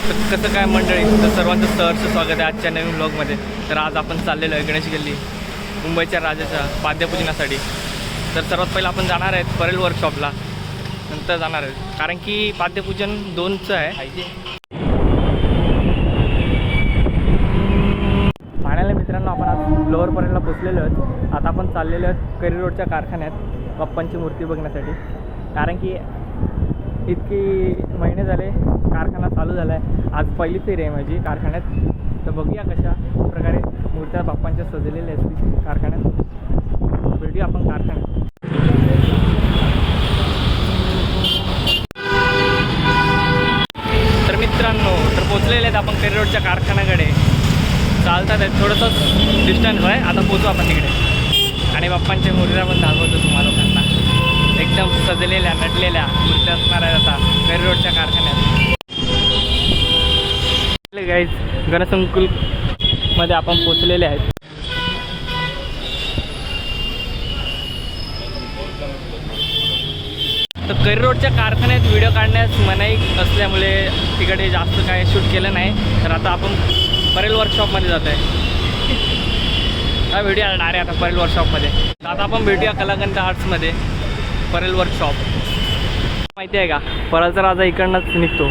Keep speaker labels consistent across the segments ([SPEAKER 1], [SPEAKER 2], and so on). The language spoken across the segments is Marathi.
[SPEAKER 1] कसं काय मंडळी, तर सर्वांचं सहर्ष स्वागत आहे आजच्या नवीन व्लॉगमध्ये. तर आज आपण चाललेलो आहे गणेश गल्ली मुंबईच्या राजाच्या पाद्यपूजनासाठी. तर सर्वात पहिला आपण जाणार आहेत परेल वर्कशॉपला, नंतर जाणार आहेत कारण की पाद्यपूजन 2चं आहे. पाण्याला मित्रांनो, आपण आज लोअर परेलला पोचलेलो आहोत. आता आपण चाललेलो आहोत करी रोडच्या कारखान्यात बाप्पांची मूर्ती बघण्यासाठी, कारण की इतकी महिने झाले कारखाना चालू झाला आहे. आज पहिली फेरी आहे माझी कारखान्यात. तर बघूया कशा प्रकारे मूर्त्या बाप्पांच्या सजलेल्या असतील कारखान्यात. भेटूया आपण कारखान्यात. तर मित्रांनो, तर पोचलेले आहेत आपण करी रोडच्या कारखान्याकडे. चालतात आहेत, थोडंसं डिस्टन्स आहे. आता पोचू आपण तिकडे आणि बाप्पांच्या मूर्त्या पण दाखवतो तुम्हाला लोकांना. एकदम सजलेल्या नटलेल्या मूर्त्या असणार आहेत आता करी रोडच्या कारखान्यात. गाईज, गणसंकुलमध्ये आपण पोचलेले आहेत. तर करी रोडच्या कारखान्यात व्हिडिओ काढण्यास मनाई असल्यामुळे तिकडे जास्त काय शूट केलं नाही. तर आता आपण परेल वर्कशॉपमध्ये जातो आहे. हा व्हिडिओ डायरेक्ट आता परेल वर्कशॉपमध्ये. आता आपण भेटूया कलागंध आर्ट्समध्ये. परेल वर्कशॉप माहिती आहे का? परेलचा राजा इकडनंच निघतो.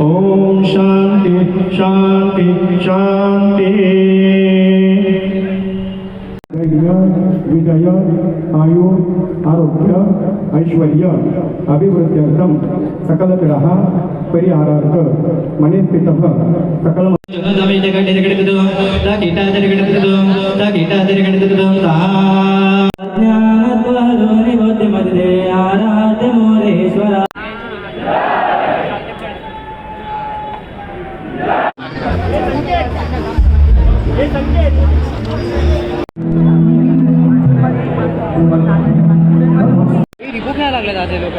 [SPEAKER 2] ओम शांति शांति शांति. विजय आयु आरोग्य ऐश्वर्य अभिवृद्ध्यर्थम सकलविरह परिहारार्थ मनिस्थितः सकल
[SPEAKER 1] रिपोर्ट नाही लागले जाते लोक.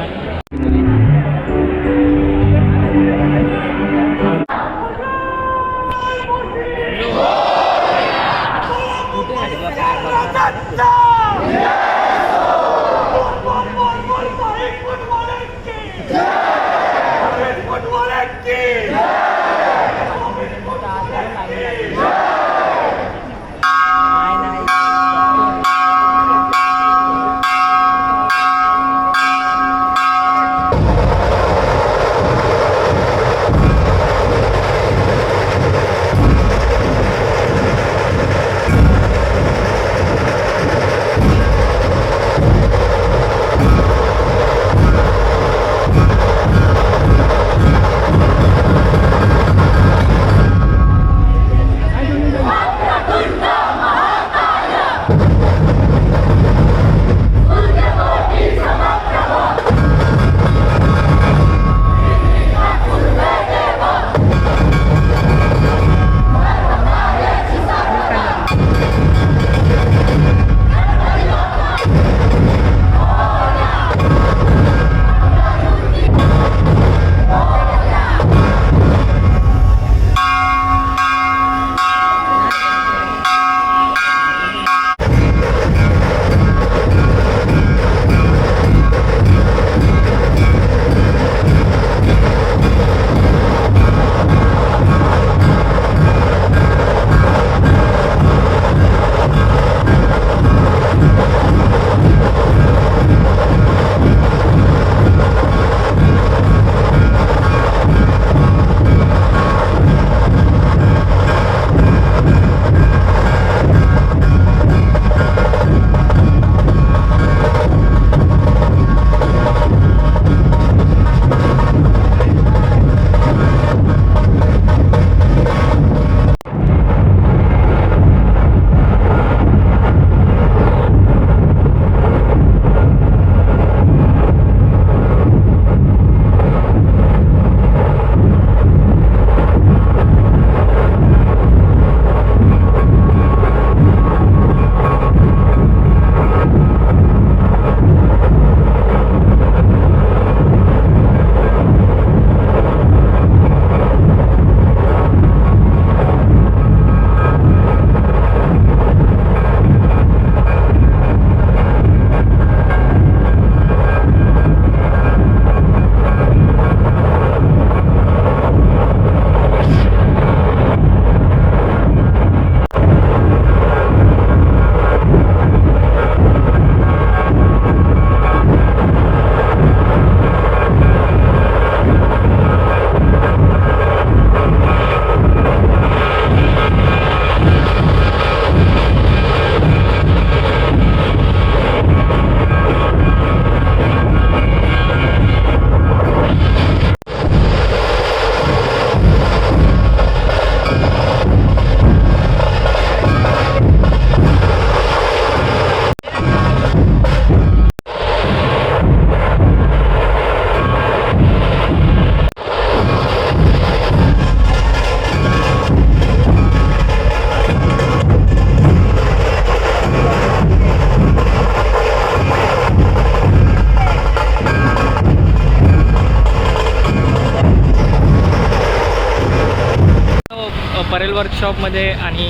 [SPEAKER 1] शॉपमध्ये आणि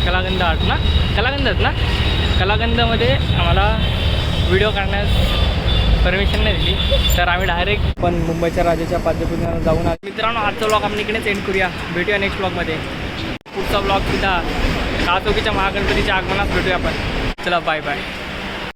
[SPEAKER 1] कलागंध आर्ट ना कलागंधच ना कलागंधमध्ये आम्हाला व्हिडिओ काढण्यास परमिशन नाही दिली, तर आम्ही डायरेक्ट पण मुंबईच्या राजाच्या पाद्यपूजनाला जाऊन आलो. मित्रांनो, आजचा ब्लॉग आपण इकडेच एंड करूया. भेटूया नेक्स्ट ब्लॉगमध्ये. पुढचा ब्लॉग सुद्धा काचोकीच्या महागणपतीच्या आगमनात भेटूया आपण. चला बाय बाय.